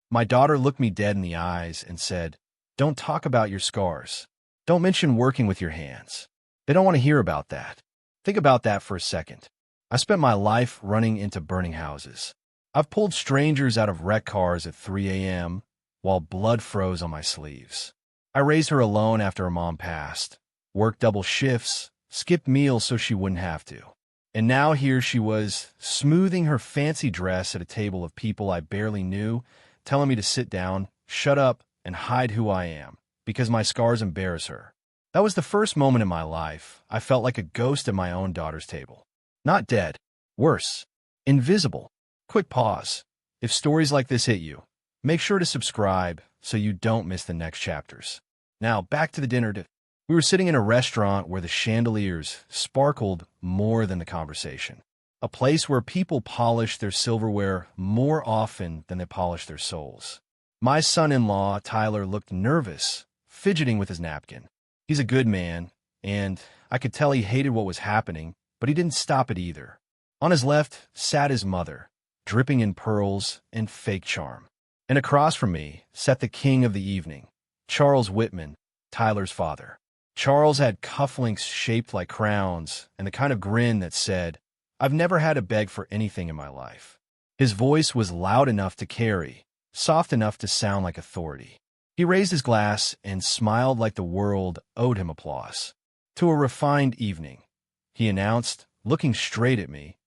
My daughter looked me dead in the eyes and said, "Don't talk about your scars. Don't mention working with your hands. They don't want to hear about that. Think about that for a second. I spent my life running into burning houses. I've pulled strangers out of wrecked cars at 3 a.m. while blood froze on my sleeves. I raised her alone after her mom passed, worked double shifts, skipped meals so she wouldn't have to. And now here she was, smoothing her fancy dress at a table of people I barely knew, telling me to sit down, shut up, and hide who I am, because my scars embarrass her. That was the first moment in my life I felt like a ghost at my own daughter's table. Not dead. Worse. Invisible. Quick pause. If stories like this hit you, make sure to subscribe so you don't miss the next chapters. Now, back to the dinner. We were sitting in a restaurant where the chandeliers sparkled more than the conversation. A place where people polish their silverware more often than they polish their souls. My son-in-law, Tyler, looked nervous, fidgeting with his napkin. He's a good man, and I could tell he hated what was happening, but he didn't stop it either. On his left sat his mother, dripping in pearls and fake charm. And across from me sat the king of the evening, Charles Whitman, Tyler's father. Charles had cufflinks shaped like crowns and the kind of grin that said, "I've never had to beg for anything in my life." His voice was loud enough to carry, soft enough to sound like authority. He raised his glass and smiled like the world owed him applause. "To a refined evening," he announced, looking straight at me,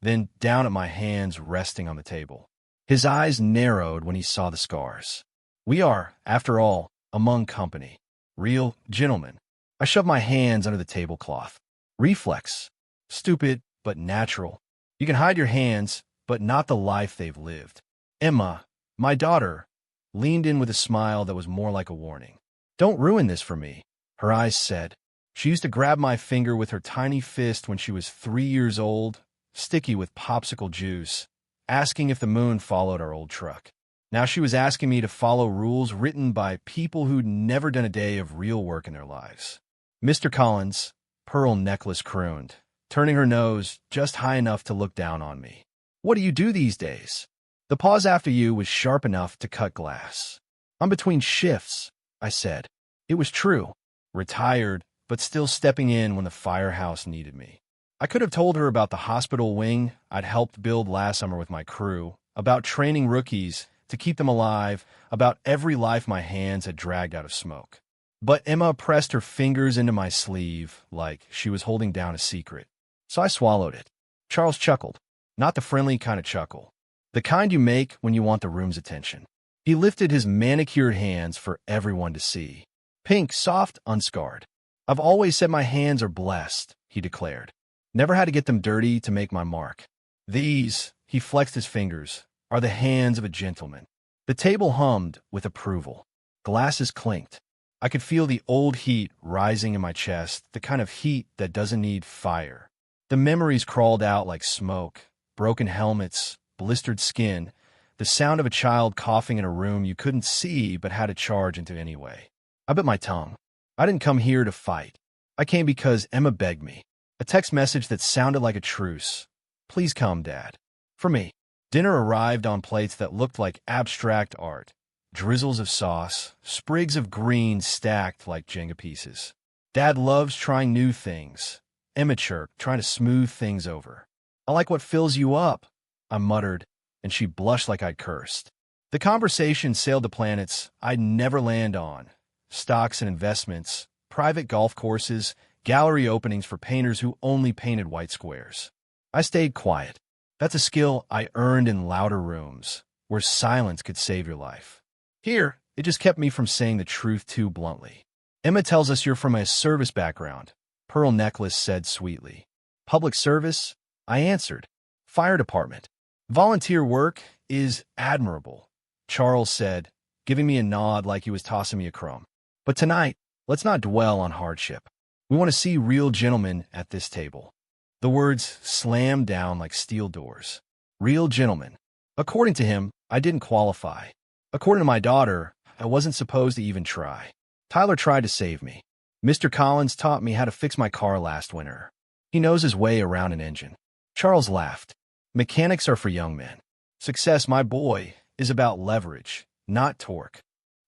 then down at my hands resting on the table. His eyes narrowed when he saw the scars. "We are, after all, among company. Real gentlemen." I shoved my hands under the tablecloth. Reflex. Stupid, but natural. You can hide your hands, but not the life they've lived. Emma, my daughter, leaned in with a smile that was more like a warning. "Don't ruin this for me," her eyes said. She used to grab my finger with her tiny fist when she was 3 years old, sticky with popsicle juice, asking if the moon followed our old truck. Now she was asking me to follow rules written by people who'd never done a day of real work in their lives. "Mr. Collins," Pearl Necklace crooned, turning her nose just high enough to look down on me. "What do you do these days?" The pause after you was sharp enough to cut glass. "I'm between shifts," I said. It was true. Retired, but still stepping in when the firehouse needed me. I could have told her about the hospital wing I'd helped build last summer with my crew, about training rookies to keep them alive, about every life my hands had dragged out of smoke. But Emma pressed her fingers into my sleeve like she was holding down a secret. So I swallowed it. Charles chuckled. Not the friendly kind of chuckle. The kind you make when you want the room's attention. He lifted his manicured hands for everyone to see. Pink, soft, unscarred. "I've always said my hands are blessed," he declared. "Never had to get them dirty to make my mark. These," he flexed his fingers, "are the hands of a gentleman." The table hummed with approval. Glasses clinked. I could feel the old heat rising in my chest, the kind of heat that doesn't need fire. The memories crawled out like smoke, broken helmets, blistered skin, the sound of a child coughing in a room you couldn't see but had to charge into anyway. I bit my tongue. I didn't come here to fight. I came because Emma begged me. A text message that sounded like a truce. "Please come, Dad." For me. Dinner arrived on plates that looked like abstract art. Drizzles of sauce, sprigs of green stacked like Jenga pieces. Dad loves trying new things. Emma chirped, trying to smooth things over. "I like what fills you up," I muttered, and she blushed like I'd cursed. The conversation sailed to planets I'd never land on. Stocks and investments, private golf courses, gallery openings for painters who only painted white squares. I stayed quiet. That's a skill I earned in louder rooms, where silence could save your life. Here, it just kept me from saying the truth too bluntly. "Emma tells us you're from a service background," Pearl Necklace said sweetly. "Public service?" I answered. "Fire department. Volunteer work is admirable," Charles said, giving me a nod like he was tossing me a crumb. "But tonight, let's not dwell on hardship. We want to see real gentlemen at this table." The words slammed down like steel doors. Real gentlemen. According to him, I didn't qualify. According to my daughter, I wasn't supposed to even try. Tyler tried to save me. "Mr. Collins taught me how to fix my car last winter. He knows his way around an engine." Charles laughed. "Mechanics are for young men. Success, my boy, is about leverage, not torque.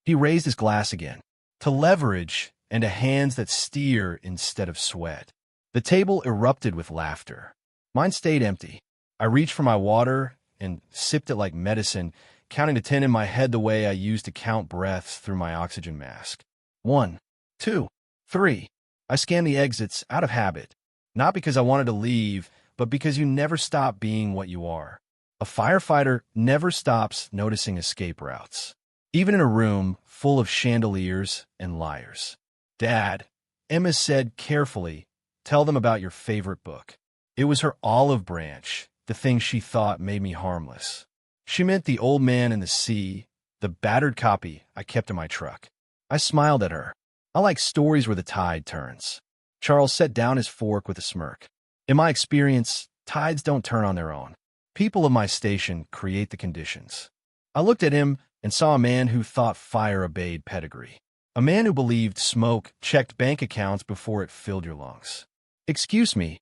He raised his glass again. To leverage and to hands that steer instead of sweat. The table erupted with laughter. Mine stayed empty. I reached for my water and sipped it like medicine, counting to 10 in my head the way I used to count breaths through my oxygen mask. 1, 2, 3. I scanned the exits out of habit, not because I wanted to leave, but because you never stop being what you are. A firefighter never stops noticing escape routes, even in a room full of chandeliers and liars. Dad, Emma said carefully, tell them about your favorite book. It was her olive branch, the thing she thought made me harmless. She meant The Old Man and the Sea, the battered copy I kept in my truck. I smiled at her. I like stories where the tide turns. Charles set down his fork with a smirk. In my experience, tides don't turn on their own. People of my station create the conditions. I looked at him and saw a man who thought fire obeyed pedigree. A man who believed smoke checked bank accounts before it filled your lungs. Excuse me,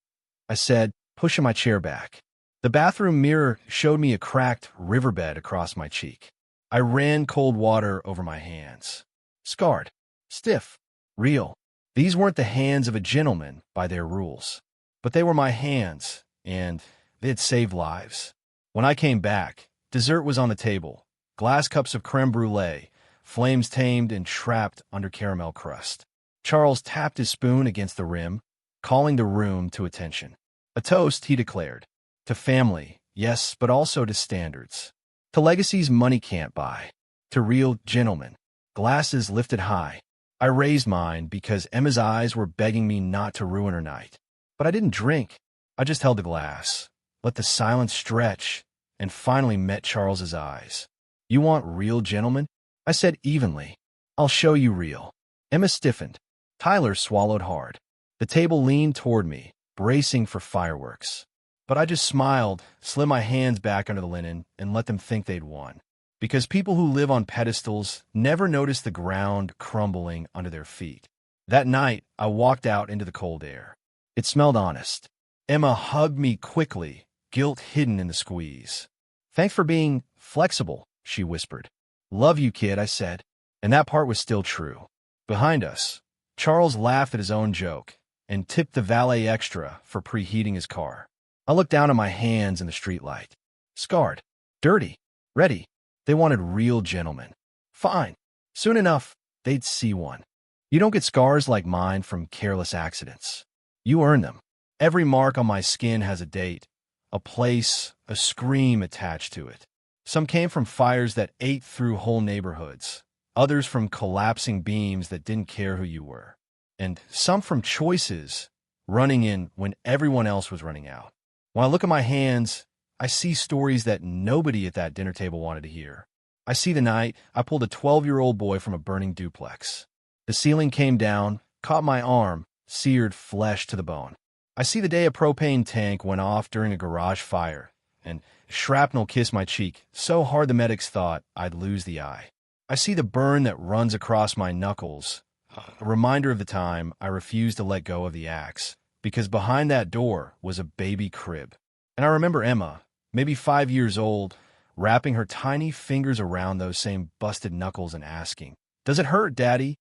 I said, pushing my chair back. The bathroom mirror showed me a cracked riverbed across my cheek. I ran cold water over my hands. Scarred, stiff, real. These weren't the hands of a gentleman by their rules, but they were my hands, and they had saved lives. When I came back, dessert was on the table, glass cups of creme brulee, flames tamed and trapped under caramel crust. Charles tapped his spoon against the rim, calling the room to attention. A toast, he declared. To family, yes, but also to standards. To legacies money can't buy. To real gentlemen. Glasses lifted high. I raised mine because Emma's eyes were begging me not to ruin her night. But I didn't drink. I just held the glass, let the silence stretch, and finally met Charles's eyes. You want real gentlemen? I said evenly. I'll show you real. Emma stiffened. Tyler swallowed hard. The table leaned toward me, bracing for fireworks. But I just smiled, slid my hands back under the linen, and let them think they'd won. Because people who live on pedestals never notice the ground crumbling under their feet. That night, I walked out into the cold air. It smelled honest. Emma hugged me quickly, guilt hidden in the squeeze. Thanks for being flexible, she whispered. Love you, kid, I said. And that part was still true. Behind us, Charles laughed at his own joke and tipped the valet extra for preheating his car. I looked down at my hands in the streetlight. Scarred, dirty, ready. They wanted real gentlemen. Fine. Soon enough, they'd see one. You don't get scars like mine from careless accidents. You earn them. Every mark on my skin has a date, a place, a scream attached to it. Some came from fires that ate through whole neighborhoods, others from collapsing beams that didn't care who you were, and some from choices running in when everyone else was running out. When I look at my hands, I see stories that nobody at that dinner table wanted to hear. I see the night I pulled a 12-year-old boy from a burning duplex. The ceiling came down, caught my arm, seared flesh to the bone. I see the day a propane tank went off during a garage fire, and shrapnel kissed my cheek so hard the medics thought I'd lose the eye. I see the burn that runs across my knuckles, a reminder of the time I refused to let go of the axe, because behind that door was a baby crib. And I remember Emma, maybe 5 years old, wrapping her tiny fingers around those same busted knuckles and asking, "Does it hurt, Daddy?"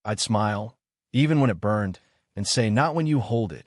I'd smile, even when it burned, and say, "Not when you hold it."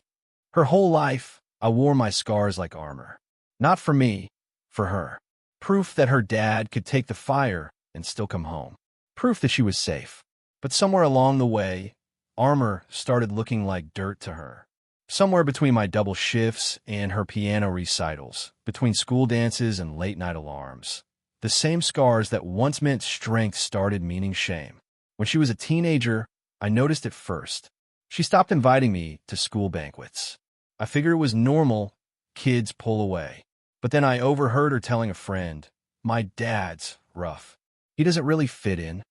Her whole life, I wore my scars like armor. Not for me, for her. Proof that her dad could take the fire and still come home. Proof that she was safe. But somewhere along the way, armor started looking like dirt to her. Somewhere between my double shifts and her piano recitals, between school dances and late-night alarms, the same scars that once meant strength started meaning shame. When she was a teenager, I noticed it first. She stopped inviting me to school banquets. I figured it was normal, kids pull away. But then I overheard her telling a friend, "My dad's rough. He doesn't really fit in."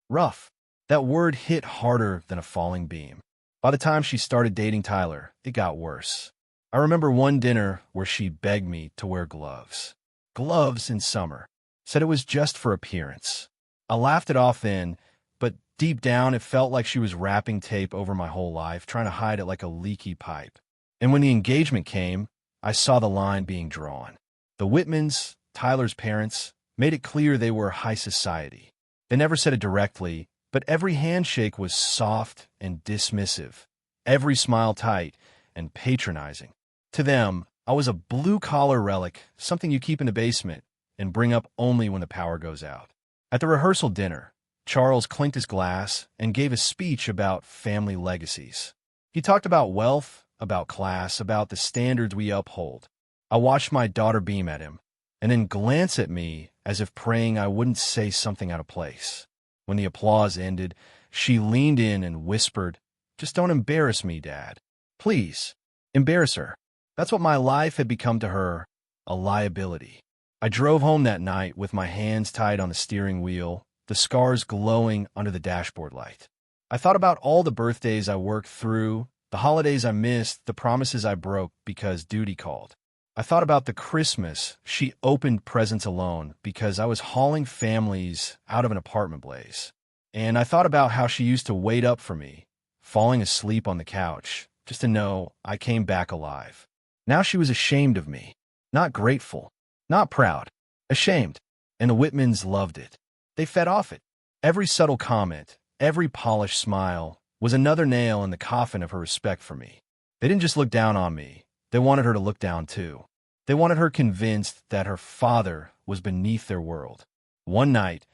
Rough. That word hit harder than a falling beam. By the time she started dating Tyler, it got worse. I remember one dinner where she begged me to wear gloves. Gloves in summer. Said it was just for appearance. I laughed it off then, but deep down it felt like she was wrapping tape over my whole life, trying to hide it like a leaky pipe. And when the engagement came, I saw the line being drawn. The Whitmans, Tyler's parents, made it clear they were high society. They never said it directly, but every handshake was soft and dismissive, every smile tight and patronizing. To them, I was a blue-collar relic, something you keep in the basement and bring up only when the power goes out. At the rehearsal dinner, Charles clinked his glass and gave a speech about family legacies. He talked about wealth, about class, about the standards we uphold. I watched my daughter beam at him, and then glance at me as if praying I wouldn't say something out of place. When the applause ended, she leaned in and whispered, "Just don't embarrass me, Dad. Please, embarrass her." That's what my life had become to her, a liability. I drove home that night with my hands tied on the steering wheel, the scars glowing under the dashboard light. I thought about all the birthdays I worked through, the holidays I missed, the promises I broke because duty called. I thought about the Christmas she opened presents alone because I was hauling families out of an apartment blaze. And I thought about how she used to wait up for me, falling asleep on the couch, just to know I came back alive. Now she was ashamed of me, not grateful, not proud, ashamed. And the Whitmans loved it. They fed off it. Every subtle comment, every polished smile was another nail in the coffin of her respect for me. They didn't just look down on me. They wanted her to look down too. They wanted her convinced that her father was beneath their world. One night,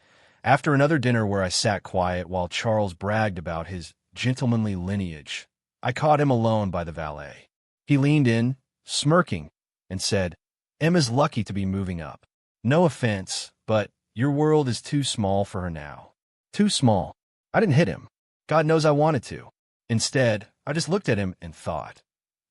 after another dinner where I sat quiet while Charles bragged about his gentlemanly lineage, I caught him alone by the valet. He leaned in, smirking, and said, "Emma's lucky to be moving up. No offense, but your world is too small for her now." Too small. I didn't hit him. God knows I wanted to. Instead, I just looked at him and thought,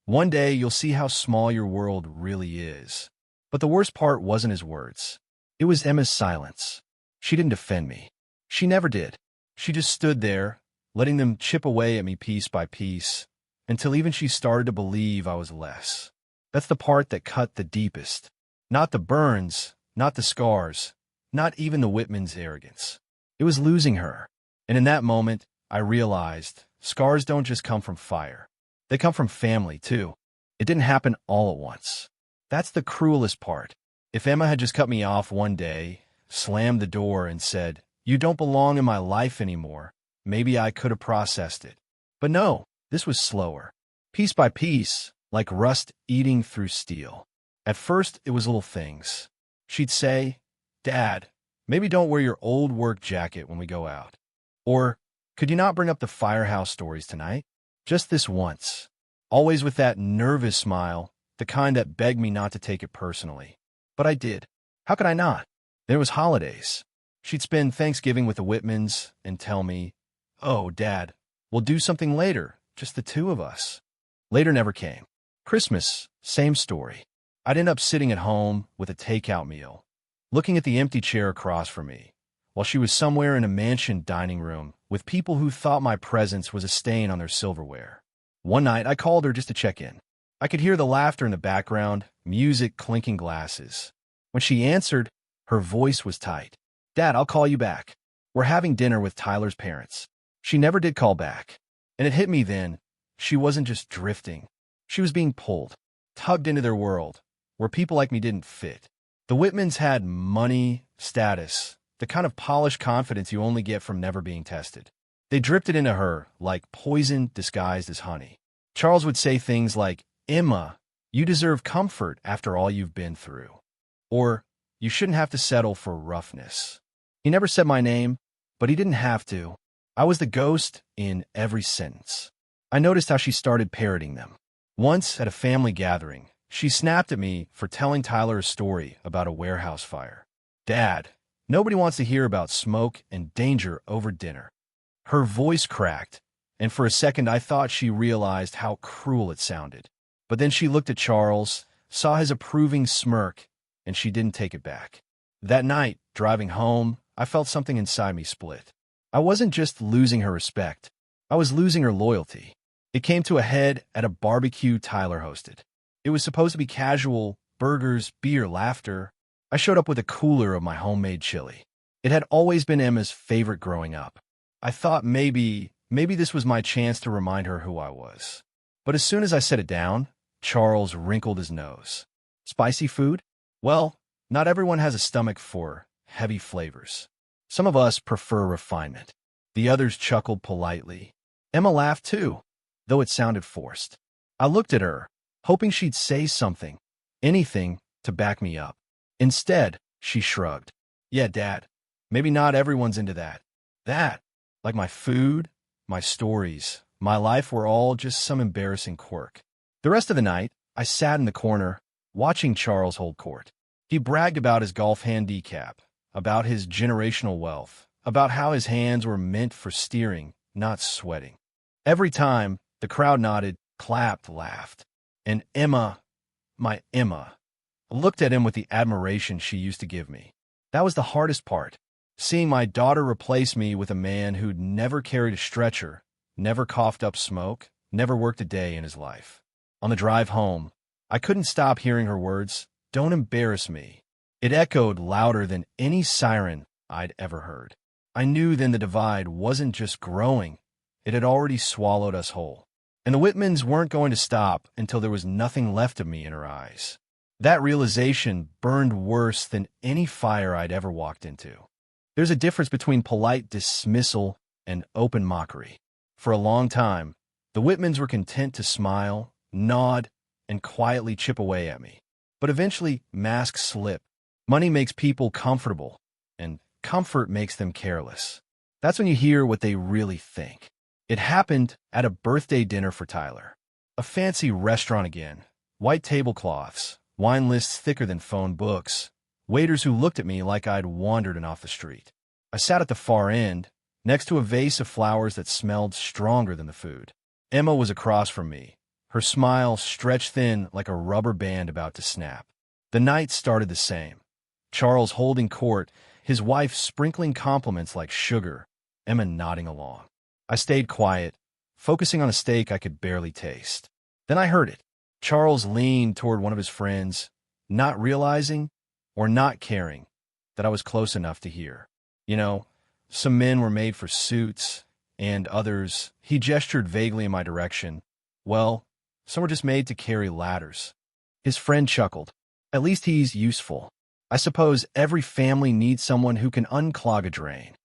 one day you'll see how small your world really is. But the worst part wasn't his words. It was Emma's silence. She didn't defend me. She never did. She just stood there, letting them chip away at me piece by piece, until even she started to believe I was less. That's the part that cut the deepest. Not the burns, not the scars, not even the Whitman's arrogance. It was losing her. And in that moment, I realized scars don't just come from fire. They come from family, too. It didn't happen all at once. That's the cruelest part. If Emma had just cut me off one day, slammed the door, and said, "You don't belong in my life anymore," maybe I could have processed it. But no, this was slower. Piece by piece, like rust eating through steel. At first, it was little things. She'd say, "Dad, maybe don't wear your old work jacket when we go out." Or, "Could you not bring up the firehouse stories tonight? Just this once." Always with that nervous smile, the kind that begged me not to take it personally. But I did. How could I not? There was holidays. She'd spend Thanksgiving with the Whitmans and tell me, "Oh, Dad, we'll do something later, just the two of us." Later never came. Christmas, same story. I'd end up sitting at home with a takeout meal, looking at the empty chair across from me, while she was somewhere in a mansion dining room with people who thought my presence was a stain on their silverware. One night, I called her just to check in. I could hear the laughter in the background, music clinking glasses. When she answered, her voice was tight. "Dad, I'll call you back. We're having dinner with Tyler's parents." She never did call back. And it hit me then. She wasn't just drifting. She was being pulled, tugged into their world, where people like me didn't fit. The Whitmans had money, status, the kind of polished confidence you only get from never being tested. They drifted into her like poison disguised as honey. Charles would say things like, "Emma, you deserve comfort after all you've been through." Or, "You shouldn't have to settle for roughness." He never said my name, but he didn't have to. I was the ghost in every sentence. I noticed how she started parroting them. Once, at a family gathering, she snapped at me for telling Tyler a story about a warehouse fire. "Dad, nobody wants to hear about smoke and danger over dinner." Her voice cracked, and for a second I thought she realized how cruel it sounded. But then she looked at Charles, saw his approving smirk, and she didn't take it back. That night, driving home, I felt something inside me split. I wasn't just losing her respect. I was losing her loyalty. It came to a head at a barbecue Tyler hosted. It was supposed to be casual, burgers, beer, laughter. I showed up with a cooler of my homemade chili. It had always been Emma's favorite growing up. I thought maybe this was my chance to remind her who I was. But as soon as I set it down, Charles wrinkled his nose. "Spicy food? Well, not everyone has a stomach for heavy flavors. Some of us prefer refinement. The others chuckled politely. Emma laughed too, though it sounded forced. I looked at her, hoping she'd say something, anything to back me up. Instead, she shrugged. Yeah, Dad, maybe not everyone's into that. That, like my food, my stories, my life were all just some embarrassing quirk. The rest of the night, I sat in the corner, watching Charles hold court. He bragged about his golf handicap, about his generational wealth, about how his hands were meant for steering, not sweating. Every time, the crowd nodded, clapped, laughed. And Emma, my Emma, looked at him with the admiration she used to give me. That was the hardest part, seeing my daughter replace me with a man who'd never carried a stretcher, never coughed up smoke, never worked a day in his life. On the drive home, I couldn't stop hearing her words, "Don't embarrass me." It echoed louder than any siren I'd ever heard. I knew then the divide wasn't just growing, it had already swallowed us whole. And the Whitmans weren't going to stop until there was nothing left of me in her eyes. That realization burned worse than any fire I'd ever walked into. There's a difference between polite dismissal and open mockery. For a long time, the Whitmans were content to smile, nod, and quietly chip away at me. But eventually, masks slip. Money makes people comfortable, and comfort makes them careless. That's when you hear what they really think. It happened at a birthday dinner for Tyler. A fancy restaurant again, white tablecloths, wine lists thicker than phone books, waiters who looked at me like I'd wandered in off the street. I sat at the far end, next to a vase of flowers that smelled stronger than the food. Emma was across from me, her smile stretched thin like a rubber band about to snap. The night started the same. Charles holding court, his wife sprinkling compliments like sugar, Emma nodding along. I stayed quiet, focusing on a steak I could barely taste. Then I heard it. Charles leaned toward one of his friends, not realizing or not caring that I was close enough to hear. You know, some men were made for suits, and others, he gestured vaguely in my direction, well, some were just made to carry ladders. His friend chuckled. At least he's useful. I suppose every family needs someone who can unclog a drain.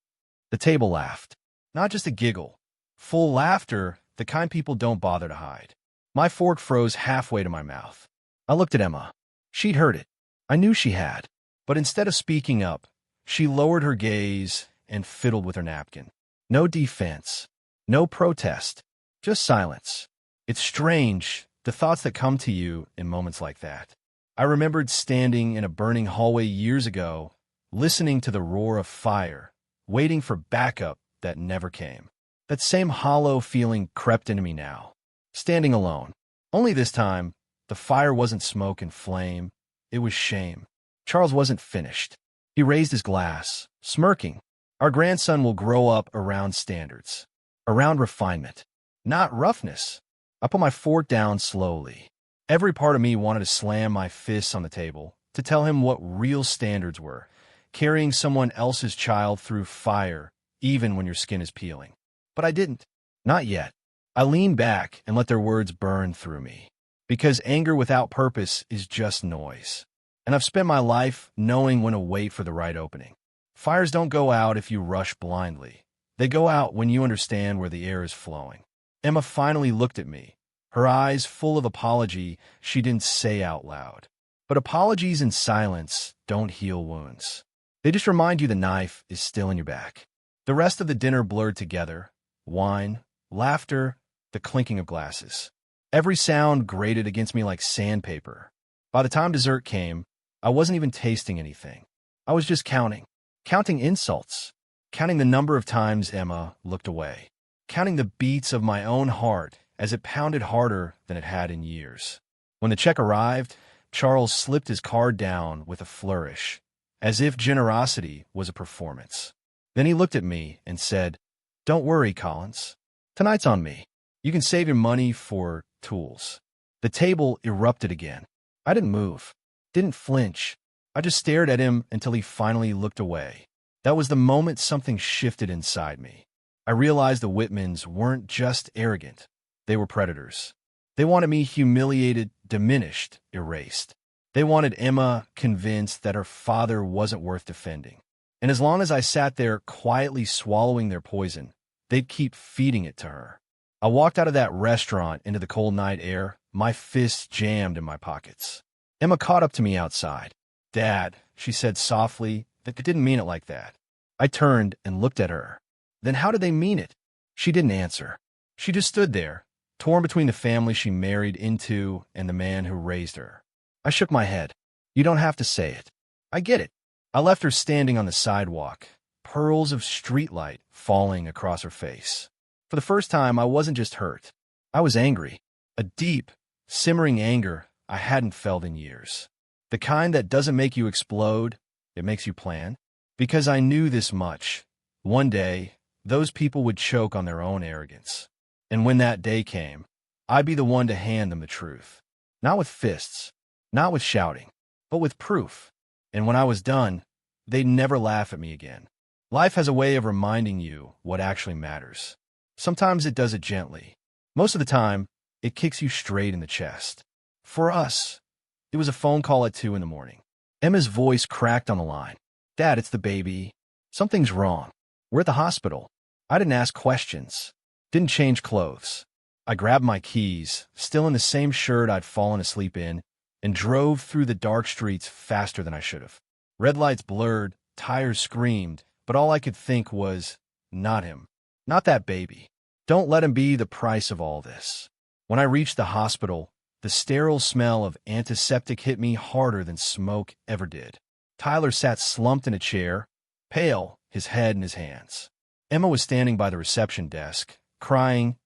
The table laughed. Not just a giggle. Full laughter, the kind people don't bother to hide. My fork froze halfway to my mouth. I looked at Emma. She'd heard it. I knew she had. But instead of speaking up, she lowered her gaze and fiddled with her napkin. No defense. No protest. Just silence. It's strange, the thoughts that come to you in moments like that. I remembered standing in a burning hallway years ago, listening to the roar of fire, waiting for backup that never came. That same hollow feeling crept into me now. Standing alone. Only this time, the fire wasn't smoke and flame. It was shame. Charles wasn't finished. He raised his glass, smirking. Our grandson will grow up around standards. Around refinement. Not roughness. I put my fork down slowly. Every part of me wanted to slam my fists on the table, to tell him what real standards were. Carrying someone else's child through fire, even when your skin is peeling. But I didn't. Not yet. I leaned back and let their words burn through me. Because anger without purpose is just noise. And I've spent my life knowing when to wait for the right opening. Fires don't go out if you rush blindly. They go out when you understand where the air is flowing. Emma finally looked at me, her eyes full of apology she didn't say out loud. But apologies in silence don't heal wounds. They just remind you the knife is still in your back. The rest of the dinner blurred together. Wine, laughter, the clinking of glasses. Every sound grated against me like sandpaper. By the time dessert came, I wasn't even tasting anything. I was just counting. Counting insults. Counting the number of times Emma looked away. Counting the beats of my own heart as it pounded harder than it had in years. When the check arrived, Charles slipped his card down with a flourish, as if generosity was a performance. Then he looked at me and said, "Don't worry, Collins. Tonight's on me. You can save your money for tools." The table erupted again. I didn't move, didn't flinch. I just stared at him until he finally looked away. That was the moment something shifted inside me. I realized the Whitmans weren't just arrogant. They were predators. They wanted me humiliated, diminished, erased. They wanted Emma convinced that her father wasn't worth defending. And as long as I sat there quietly swallowing their poison, they'd keep feeding it to her. I walked out of that restaurant into the cold night air, my fists jammed in my pockets. Emma caught up to me outside. "Dad," she said softly, "that they didn't mean it like that." I turned and looked at her. "Then how did they mean it?" She didn't answer. She just stood there, torn between the family she married into and the man who raised her. I shook my head. "You don't have to say it. I get it." I left her standing on the sidewalk, pearls of streetlight falling across her face. For the first time, I wasn't just hurt. I was angry. A deep, simmering anger I hadn't felt in years. The kind that doesn't make you explode, it makes you plan. Because I knew this much. One day, those people would choke on their own arrogance. And when that day came, I'd be the one to hand them the truth. Not with fists, not with shouting, but with proof. And when I was done, they'd never laugh at me again. Life has a way of reminding you what actually matters. Sometimes it does it gently. Most of the time, it kicks you straight in the chest. For us, it was a phone call at 2 in the morning. Emma's voice cracked on the line. "Dad, it's the baby. Something's wrong. We're at the hospital." I didn't ask questions. Didn't change clothes. I grabbed my keys, still in the same shirt I'd fallen asleep in, and drove through the dark streets faster than I should have. Red lights blurred, tires screamed, but all I could think was, not him. Not that baby. Don't let him be the price of all this. When I reached the hospital, the sterile smell of antiseptic hit me harder than smoke ever did. Tyler sat slumped in a chair, pale, his head in his hands. Emma was standing by the reception desk, crying,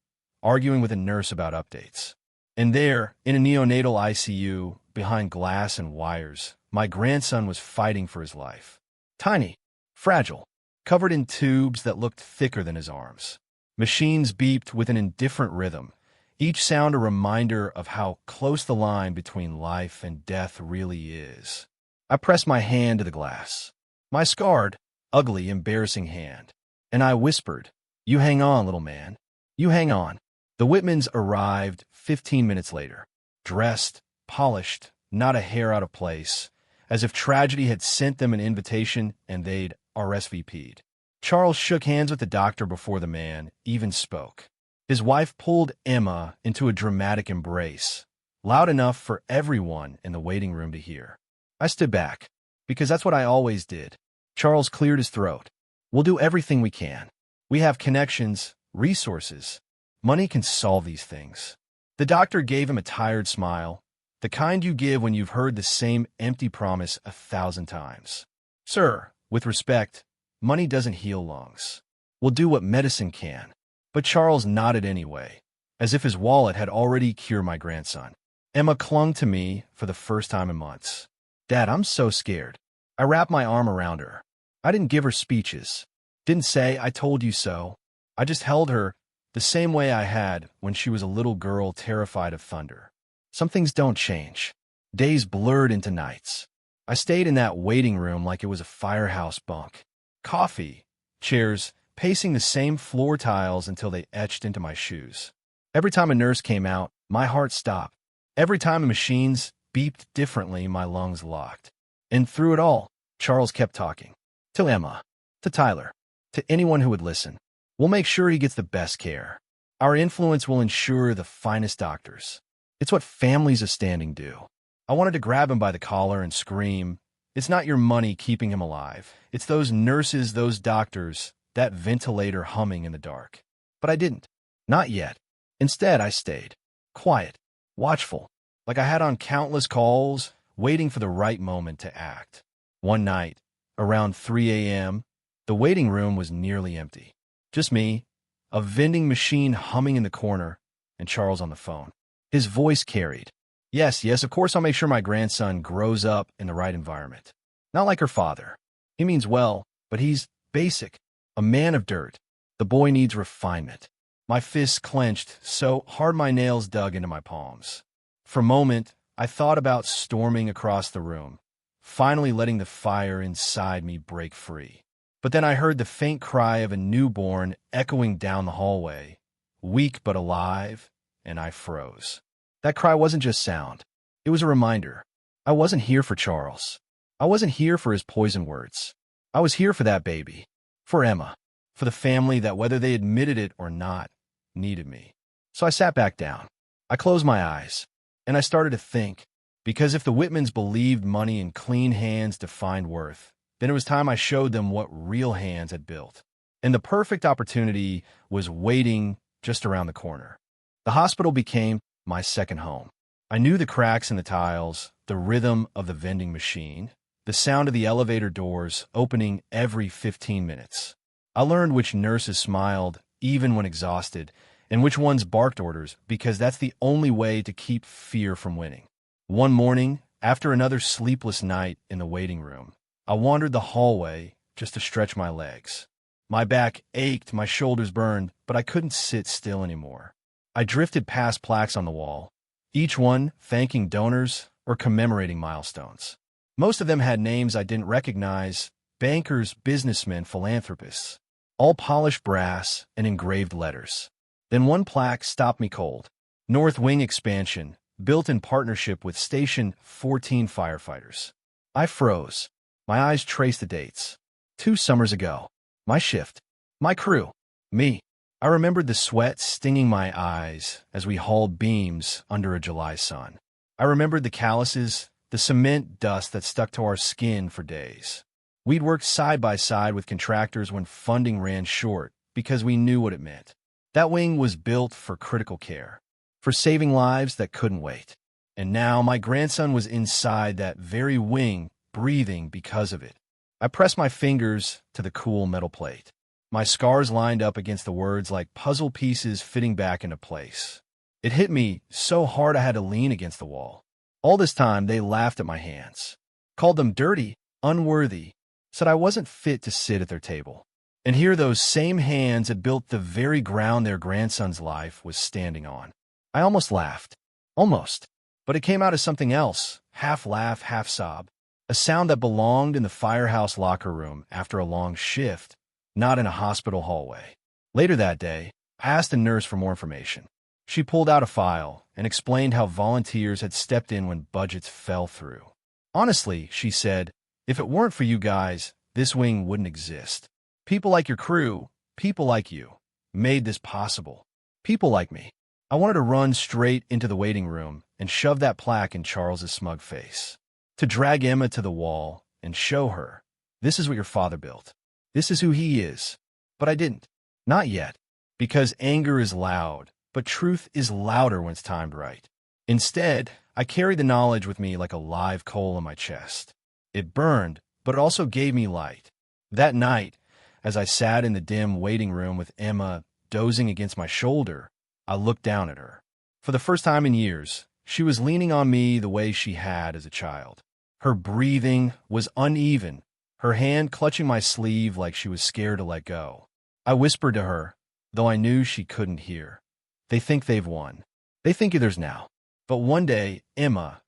arguing with a nurse about updates. And there, in a neonatal ICU, behind glass and wires, my grandson was fighting for his life. Tiny, fragile, covered in tubes that looked thicker than his arms. Machines beeped with an indifferent rhythm, each sound a reminder of how close the line between life and death really is. I pressed my hand to the glass, my scarred, ugly, embarrassing hand, and I whispered, "You hang on, little man. You hang on." The Whitmans arrived 15 minutes later, dressed, polished, not a hair out of place, as if tragedy had sent them an invitation and they'd RSVP'd. Charles shook hands with the doctor before the man even spoke. His wife pulled Emma into a dramatic embrace, loud enough for everyone in the waiting room to hear. I stood back, because that's what I always did. Charles cleared his throat. "We'll do everything we can. We have connections, resources. Money can solve these things." The doctor gave him a tired smile, the kind you give when you've heard the same empty promise 1,000 times. "Sir, with respect, money doesn't heal lungs. We'll do what medicine can." But Charles nodded anyway, as if his wallet had already cured my grandson. Emma clung to me for the first time in months. "Dad, I'm so scared." I wrapped my arm around her. I didn't give her speeches. Didn't say, "I told you so." I just held her the same way I had when she was a little girl terrified of thunder. Some things don't change. Days blurred into nights. I stayed in that waiting room like it was a firehouse bunk. Coffee, chairs, pacing the same floor tiles until they etched into my shoes. Every time a nurse came out, my heart stopped. Every time the machines beeped differently, my lungs locked. And through it all, Charles kept talking. To Emma, to Tyler, to anyone who would listen. "We'll make sure he gets the best care. Our influence will ensure the finest doctors." It's what families of standing do. I wanted to grab him by the collar and scream, "It's not your money keeping him alive. It's those nurses, those doctors, that ventilator humming in the dark." But I didn't. Not yet. Instead, I stayed. Quiet. Watchful. Like I had on countless calls, waiting for the right moment to act. One night, around 3 a.m., the waiting room was nearly empty. Just me, a vending machine humming in the corner, and Charles on the phone. His voice carried. Yes, of course I'll make sure my grandson grows up in the right environment. Not like her father. He means well, but he's basic. A man of dirt. The boy needs refinement. My fists clenched so hard my nails dug into my palms. For a moment, I thought about storming across the room, finally letting the fire inside me break free. But then I heard the faint cry of a newborn echoing down the hallway, weak but alive, and I froze. That cry wasn't just sound. It was a reminder. I wasn't here for Charles. I wasn't here for his poison words. I was here for that baby, for Emma, for the family that, whether they admitted it or not, needed me. So I sat back down. I closed my eyes, and I started to think, because if the Whitmans believed money and clean hands defined worth, then it was time I showed them what real hands had built. And the perfect opportunity was waiting just around the corner. The hospital became my second home. I knew the cracks in the tiles, the rhythm of the vending machine, the sound of the elevator doors opening every 15 minutes. I learned which nurses smiled, even when exhausted, and which ones barked orders, because that's the only way to keep fear from winning. One morning, after another sleepless night in the waiting room, I wandered the hallway just to stretch my legs. My back ached, my shoulders burned, but I couldn't sit still anymore. I drifted past plaques on the wall, each one thanking donors or commemorating milestones. Most of them had names I didn't recognize: bankers, businessmen, philanthropists, all polished brass and engraved letters. Then one plaque stopped me cold. North Wing Expansion, built in partnership with Station 14 firefighters. I froze. My eyes traced the dates. 2 summers ago. My shift. My crew. Me. I remembered the sweat stinging my eyes as we hauled beams under a July sun. I remembered the calluses, the cement dust that stuck to our skin for days. We'd worked side by side with contractors when funding ran short because we knew what it meant. That wing was built for critical care, for saving lives that couldn't wait. And now my grandson was inside that very wing, breathing because of it. I pressed my fingers to the cool metal plate. My scars lined up against the words like puzzle pieces fitting back into place. It hit me so hard I had to lean against the wall. All this time, they laughed at my hands, called them dirty, unworthy, said I wasn't fit to sit at their table. And here those same hands had built the very ground their grandson's life was standing on. I almost laughed. Almost. But it came out as something else, half laugh, half sob. A sound that belonged in the firehouse locker room after a long shift, not in a hospital hallway. Later that day, I asked a nurse for more information. She pulled out a file and explained how volunteers had stepped in when budgets fell through. Honestly, she said, if it weren't for you guys, this wing wouldn't exist. People like your crew, people like you, made this possible. People like me. I wanted to run straight into the waiting room and shove that plaque in Charles's smug face. To drag Emma to the wall and show her, this is what your father built. This is who he is. But I didn't. Not yet. Because anger is loud, but truth is louder when it's timed right. Instead, I carried the knowledge with me like a live coal in my chest. It burned, but it also gave me light. That night, as I sat in the dim waiting room with Emma dozing against my shoulder, I looked down at her. For the first time in years, she was leaning on me the way she had as a child. Her breathing was uneven, her hand clutching my sleeve like she was scared to let go. I whispered to her, though I knew she couldn't hear. They think they've won. They think there's now. But one day, Emma,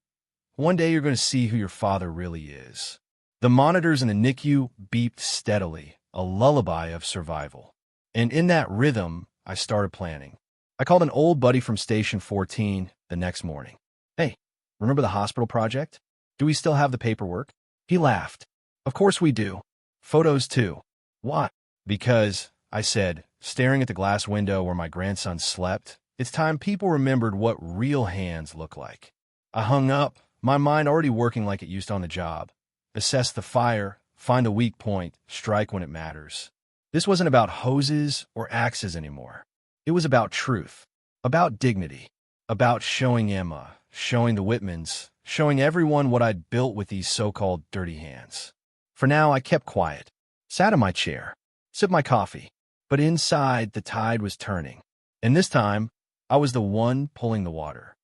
one day you're going to see who your father really is. The monitors in the NICU beeped steadily, a lullaby of survival. And in that rhythm, I started planning. I called an old buddy from Station 14 the next morning. Hey, remember the hospital project? Do we still have the paperwork? He laughed. Of course we do. Photos too. Why? Because, I said, staring at the glass window where my grandson slept, it's time people remembered what real hands look like. I hung up, my mind already working like it used to on the job. Assess the fire, find a weak point, strike when it matters. This wasn't about hoses or axes anymore. It was about truth, about dignity, about showing Emma, showing the Whitmans, showing everyone what I'd built with these so-called dirty hands. For now, I kept quiet, sat in my chair, sipped my coffee, but inside the tide was turning. And this time, I was the one pulling the water.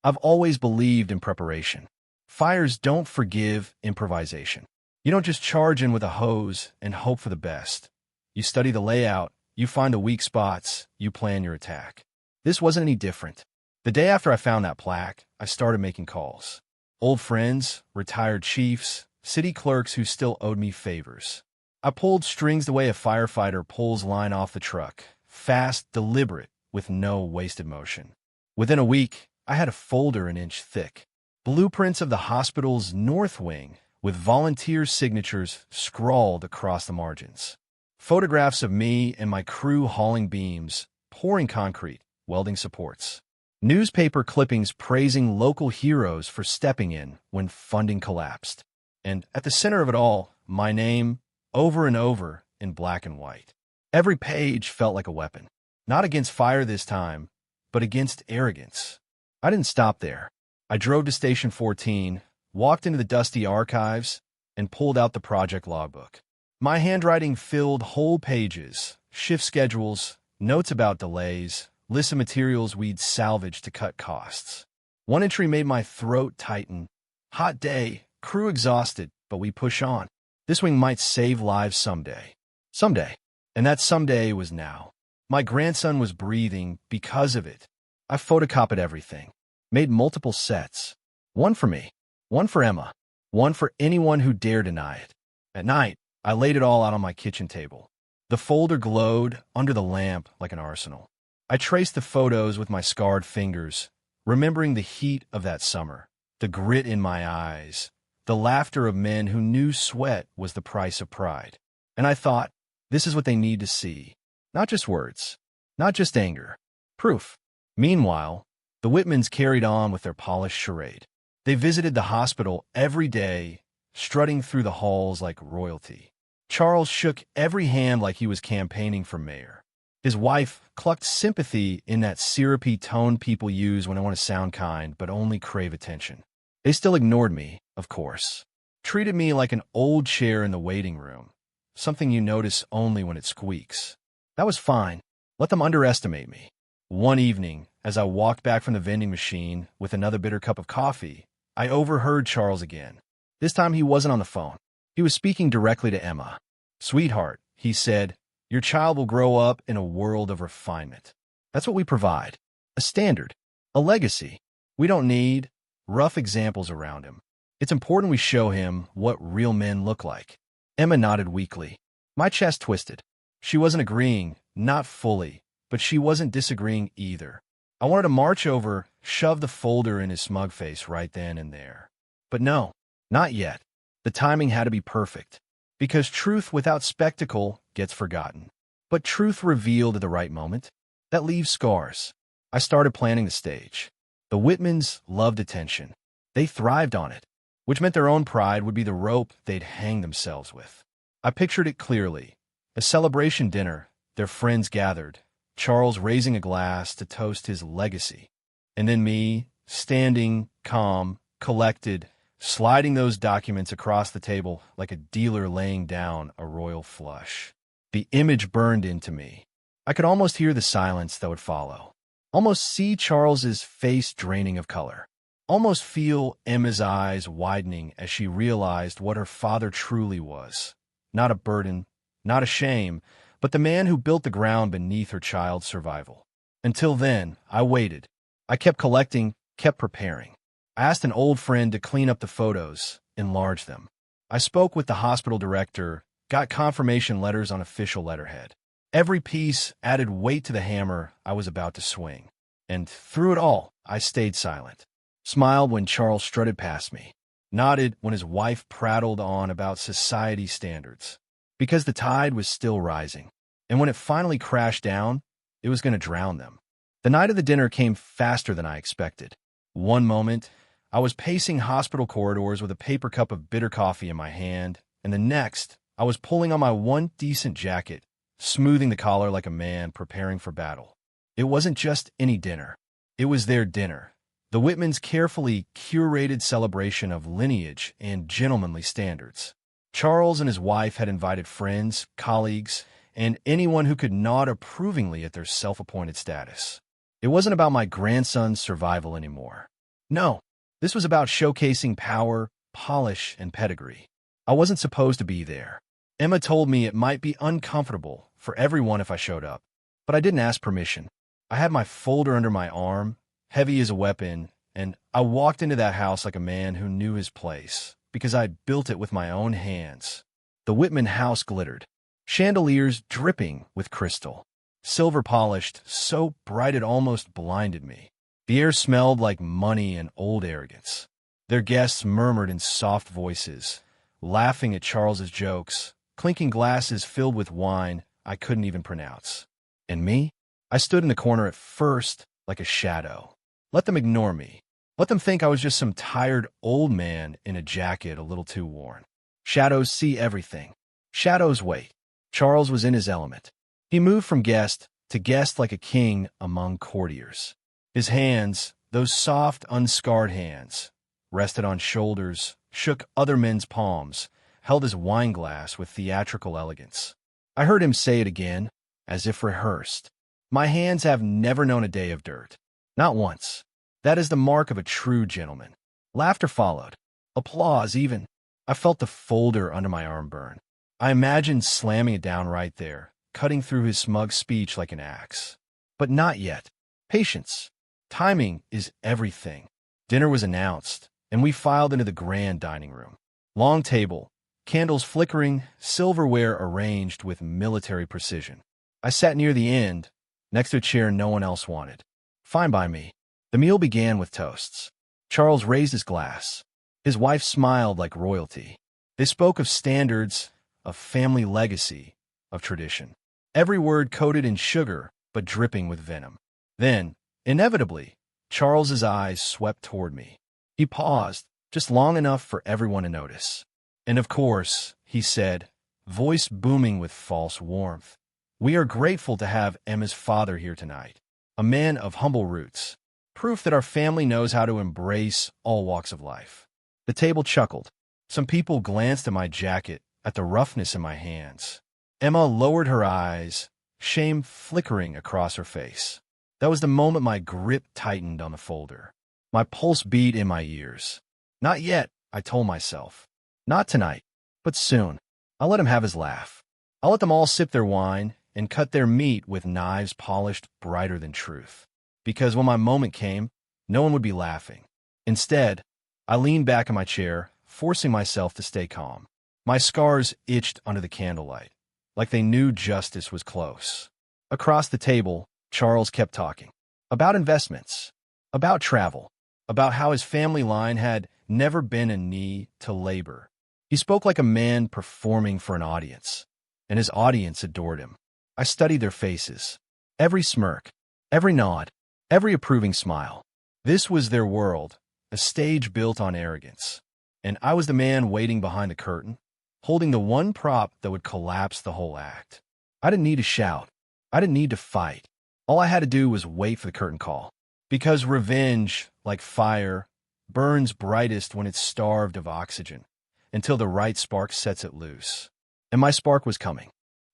I've always believed in preparation. Fires don't forgive improvisation. You don't just charge in with a hose and hope for the best. You study the layout, you find the weak spots, you plan your attack. This wasn't any different. The day after I found that plaque, I started making calls. Old friends, retired chiefs, city clerks who still owed me favors. I pulled strings the way a firefighter pulls line off the truck, fast, deliberate, with no wasted motion. Within a week, I had a folder an inch thick. Blueprints of the hospital's north wing, with volunteer signatures scrawled across the margins. Photographs of me and my crew hauling beams, pouring concrete, welding supports. Newspaper clippings praising local heroes for stepping in when funding collapsed. And at the center of it all, my name, over and over, in black and white. Every page felt like a weapon. Not against fire this time, but against arrogance. I didn't stop there. I drove to Station 14, walked into the dusty archives, and pulled out the project logbook. My handwriting filled whole pages, shift schedules, notes about delays, lists of materials we'd salvaged to cut costs. One entry made my throat tighten. Hot day, crew exhausted, but we push on. This wing might save lives someday. Someday. And that someday was now. My grandson was breathing because of it. I photocopied everything. Made multiple sets. One for me. One for Emma. One for anyone who dared deny it. At night, I laid it all out on my kitchen table. The folder glowed under the lamp like an arsenal. I traced the photos with my scarred fingers, remembering the heat of that summer, the grit in my eyes, the laughter of men who knew sweat was the price of pride. And I thought, this is what they need to see. Not just words, not just anger, proof. Meanwhile, the Whitmans carried on with their polished charade. They visited the hospital every day, strutting through the halls like royalty. Charles shook every hand like he was campaigning for mayor. His wife clucked sympathy in that syrupy tone people use when they want to sound kind but only crave attention. They still ignored me, of course. Treated me like an old chair in the waiting room, something you notice only when it squeaks. That was fine. Let them underestimate me. One evening, as I walked back from the vending machine with another bitter cup of coffee, I overheard Charles again. This time he wasn't on the phone. He was speaking directly to Emma. "Sweetheart," he said, "your child will grow up in a world of refinement. That's what we provide. A standard. A legacy. We don't need rough examples around him. It's important we show him what real men look like." Emma nodded weakly. My chest twisted. She wasn't agreeing, not fully, but she wasn't disagreeing either. I wanted to march over, shove the folder in his smug face right then and there. But no, not yet. The timing had to be perfect. Because truth without spectacle gets forgotten. But truth revealed at the right moment, that leaves scars. I started planning the stage. The Whitmans loved attention. They thrived on it, which meant their own pride would be the rope they'd hang themselves with. I pictured it clearly. A celebration dinner, their friends gathered, Charles raising a glass to toast his legacy. And then me, standing, calm, collected, sliding those documents across the table like a dealer laying down a royal flush. The image burned into me. I could almost hear the silence that would follow. Almost see Charles's face draining of color. Almost feel Emma's eyes widening as she realized what her father truly was. Not a burden, not a shame, but the man who built the ground beneath her child's survival. Until then, I waited. I kept collecting, kept preparing. I asked an old friend to clean up the photos, enlarge them. I spoke with the hospital director, got confirmation letters on official letterhead. Every piece added weight to the hammer I was about to swing. And through it all, I stayed silent. Smiled when Charles strutted past me. Nodded when his wife prattled on about society standards. Because the tide was still rising. And when it finally crashed down, it was going to drown them. The night of the dinner came faster than I expected. One moment, I was pacing hospital corridors with a paper cup of bitter coffee in my hand, and the next, I was pulling on my one decent jacket, smoothing the collar like a man preparing for battle. It wasn't just any dinner. It was their dinner. The Whitmans' carefully curated celebration of lineage and gentlemanly standards. Charles and his wife had invited friends, colleagues, and anyone who could nod approvingly at their self-appointed status. It wasn't about my grandson's survival anymore. No, this was about showcasing power, polish, and pedigree. I wasn't supposed to be there. Emma told me it might be uncomfortable for everyone if I showed up, but I didn't ask permission. I had my folder under my arm, heavy as a weapon, and I walked into that house like a man who knew his place, because I'd built it with my own hands. The Whitman house glittered, chandeliers dripping with crystal, silver polished, so bright it almost blinded me. The air smelled like money and old arrogance. Their guests murmured in soft voices, laughing at Charles's jokes, clinking glasses filled with wine I couldn't even pronounce. And me? I stood in the corner at first like a shadow. Let them ignore me. Let them think I was just some tired old man in a jacket a little too worn. Shadows see everything. Shadows wait. Charles was in his element. He moved from guest to guest like a king among courtiers. His hands, those soft, unscarred hands, rested on shoulders, shook other men's palms, held his wine glass with theatrical elegance. I heard him say it again, as if rehearsed. My hands have never known a day of dirt. Not once. That is the mark of a true gentleman. Laughter followed. Applause even. I felt the folder under my arm burn. I imagined slamming it down right there, cutting through his smug speech like an axe. But not yet. Patience. Timing is everything. Dinner was announced, and we filed into the grand dining room. Long table, candles flickering, silverware arranged with military precision. I sat near the end, next to a chair no one else wanted. Fine by me. The meal began with toasts. Charles raised his glass. His wife smiled like royalty. They spoke of standards, of family legacy, of tradition. Every word coated in sugar, but dripping with venom. Then, inevitably, Charles's eyes swept toward me. He paused, just long enough for everyone to notice. And of course, he said, voice booming with false warmth, "We are grateful to have Emma's father here tonight, a man of humble roots. Proof that our family knows how to embrace all walks of life." The table chuckled. Some people glanced at my jacket, at the roughness in my hands. Emma lowered her eyes, shame flickering across her face. That was the moment my grip tightened on the folder. My pulse beat in my ears. Not yet, I told myself. Not tonight, but soon. I'll let him have his laugh. I'll let them all sip their wine and cut their meat with knives polished brighter than truth. Because when my moment came, no one would be laughing. Instead, I leaned back in my chair, forcing myself to stay calm. My scars itched under the candlelight, like they knew justice was close. Across the table, Charles kept talking. About investments, about travel, about how his family line had never been a knee to labor. He spoke like a man performing for an audience, and his audience adored him. I studied their faces. Every smirk, every nod, every approving smile. This was their world, a stage built on arrogance. And I was the man waiting behind the curtain, holding the one prop that would collapse the whole act. I didn't need to shout. I didn't need to fight. All I had to do was wait for the curtain call. Because revenge, like fire, burns brightest when it's starved of oxygen, until the right spark sets it loose. And my spark was coming.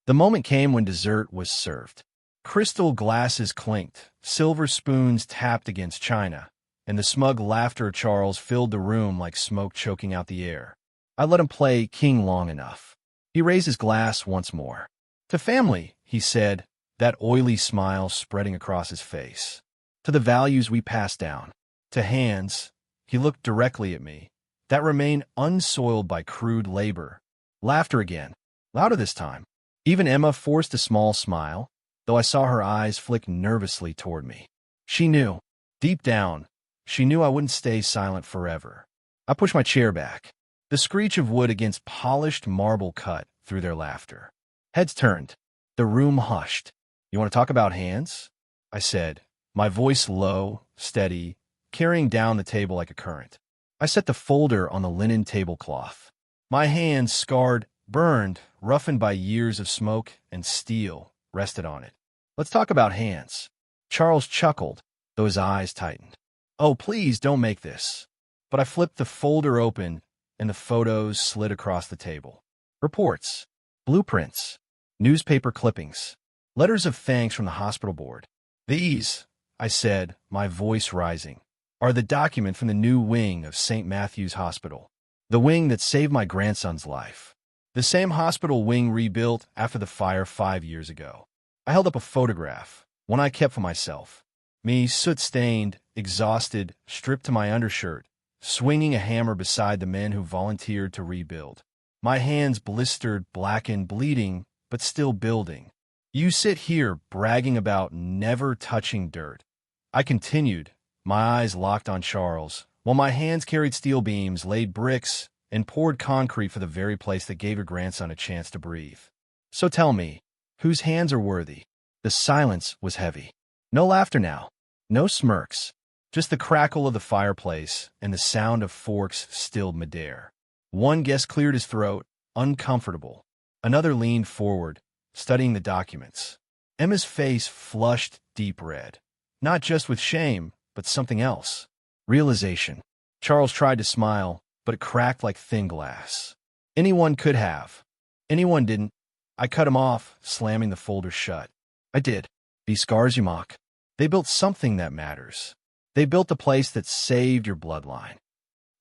The moment came when dessert was served. Crystal glasses clinked, silver spoons tapped against china, and the smug laughter of Charles filled the room like smoke choking out the air. I let him play king long enough. He raised his glass once more. "To family," he said, that oily smile spreading across his face. "To the values we pass down. To hands," he looked directly at me, "that remain unsoiled by crude labor." Laughter again, louder this time. Even Emma forced a small smile, though I saw her eyes flick nervously toward me. She knew, deep down, she knew I wouldn't stay silent forever. I pushed my chair back. The screech of wood against polished marble cut through their laughter. Heads turned. The room hushed. "You want to talk about hands?" I said, my voice low, steady, carrying down the table like a current. I set the folder on the linen tablecloth. My hands, scarred, burned, roughened by years of smoke and steel, rested on it. "Let's talk about hands." Charles chuckled, though his eyes tightened. "Oh, please don't make this." But I flipped the folder open, and the photos slid across the table. Reports, blueprints, newspaper clippings, letters of thanks from the hospital board. "These," I said, my voice rising, "are the document from the new wing of St. Matthew's Hospital. The wing that saved my grandson's life. The same hospital wing rebuilt after the fire 5 years ago." I held up a photograph, one I kept for myself. Me, soot-stained, exhausted, stripped to my undershirt, swinging a hammer beside the men who volunteered to rebuild. My hands blistered, blackened, bleeding, but still building. "You sit here bragging about never touching dirt." I continued, my eyes locked on Charles, while my hands carried steel beams, laid bricks, and poured concrete for the very place that gave your grandson a chance to breathe. So tell me, whose hands are worthy? The silence was heavy. No laughter now, no smirks, just the crackle of the fireplace and the sound of forks stilled midair. One guest cleared his throat, uncomfortable. Another leaned forward, studying the documents. Emma's face flushed deep red, not just with shame, but something else. Realization. Charles tried to smile, but it cracked like thin glass. Anyone could have. Anyone didn't. I cut him off, slamming the folder shut. I did. These scars you mock. They built something that matters. They built a place that saved your bloodline.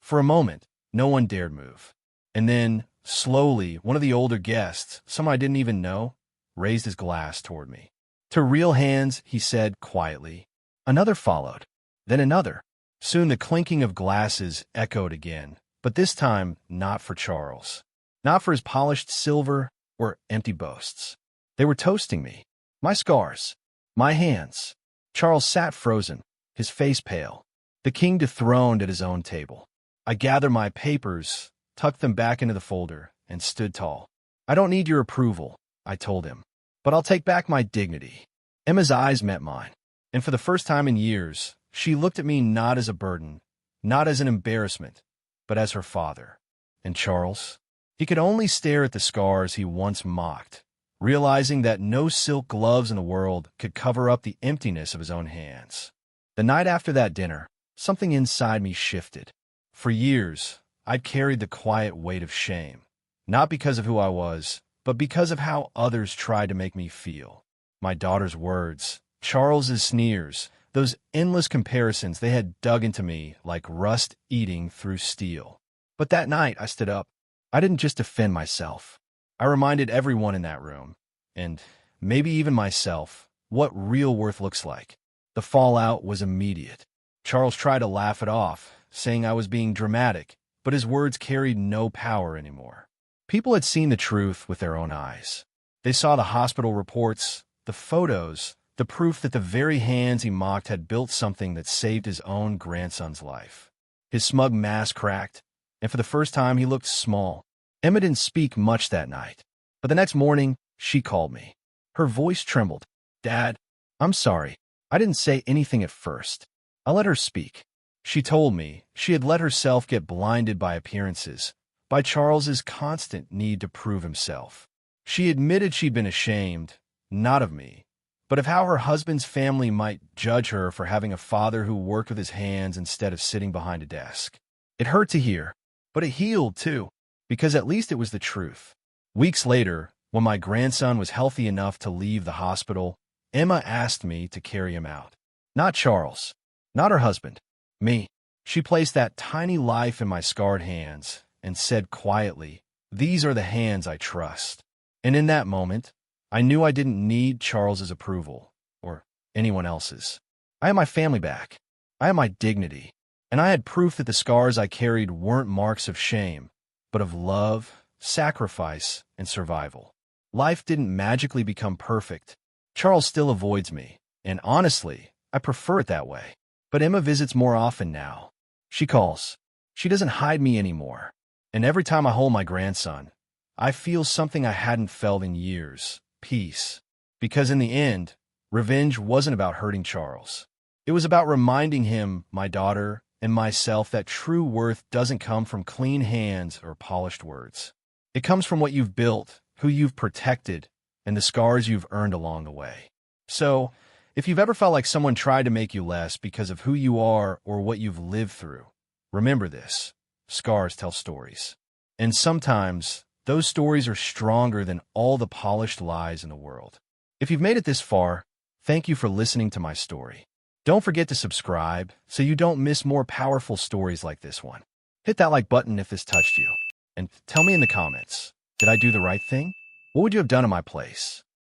For a moment, no one dared move. And then, slowly, one of the older guests, someone I didn't even know, raised his glass toward me. To real hands, he said quietly. Another followed. Then another. Soon the clinking of glasses echoed again, but this time not for Charles. Not for his polished silver or empty boasts. They were toasting me. My scars. My hands. Charles sat frozen, his face pale. The king dethroned at his own table. I gathered my papers, tucked them back into the folder, and stood tall. I don't need your approval, I told him, but I'll take back my dignity. Emma's eyes met mine, and for the first time in years, she looked at me not as a burden, not as an embarrassment, but as her father. And Charles? He could only stare at the scars he once mocked, realizing that no silk gloves in the world could cover up the emptiness of his own hands. The night after that dinner, something inside me shifted. For years, I'd carried the quiet weight of shame, not because of who I was, but because of how others tried to make me feel. My daughter's words, Charles's sneers, those endless comparisons they had dug into me like rust eating through steel. But that night, I stood up. I didn't just defend myself. I reminded everyone in that room, and maybe even myself, what real worth looks like. The fallout was immediate. Charles tried to laugh it off, saying I was being dramatic, but his words carried no power anymore. People had seen the truth with their own eyes. They saw the hospital reports, the photos, the proof that the very hands he mocked had built something that saved his own grandson's life. His smug mask cracked, and for the first time he looked small. Emma didn't speak much that night, but the next morning she called me. Her voice trembled. Dad, I'm sorry. I didn't say anything at first. I let her speak. She told me she had let herself get blinded by appearances, by Charles's constant need to prove himself. She admitted she'd been ashamed, not of me, but of how her husband's family might judge her for having a father who worked with his hands instead of sitting behind a desk. It hurt to hear, but it healed too, because at least it was the truth. Weeks later, when my grandson was healthy enough to leave the hospital, Emma asked me to carry him out. Not Charles, not her husband, me. She placed that tiny life in my scarred hands and said quietly, "These are the hands I trust." And in that moment, I knew I didn't need Charles's approval, or anyone else's. I had my family back. I had my dignity. And I had proof that the scars I carried weren't marks of shame, but of love, sacrifice, and survival. Life didn't magically become perfect. Charles still avoids me, and honestly, I prefer it that way. But Emma visits more often now. She calls. She doesn't hide me anymore. And every time I hold my grandson, I feel something I hadn't felt in years, peace. Because in the end, revenge wasn't about hurting Charles. It was about reminding him, my daughter, and myself that true worth doesn't come from clean hands or polished words. It comes from what you've built, who you've protected, and the scars you've earned along the way. So, if you've ever felt like someone tried to make you less because of who you are or what you've lived through, remember this. Scars tell stories. And sometimes, those stories are stronger than all the polished lies in the world. If you've made it this far, thank you for listening to my story. Don't forget to subscribe so you don't miss more powerful stories like this one. Hit that like button if this touched you. And tell me in the comments, did I do the right thing? What would you have done in my place?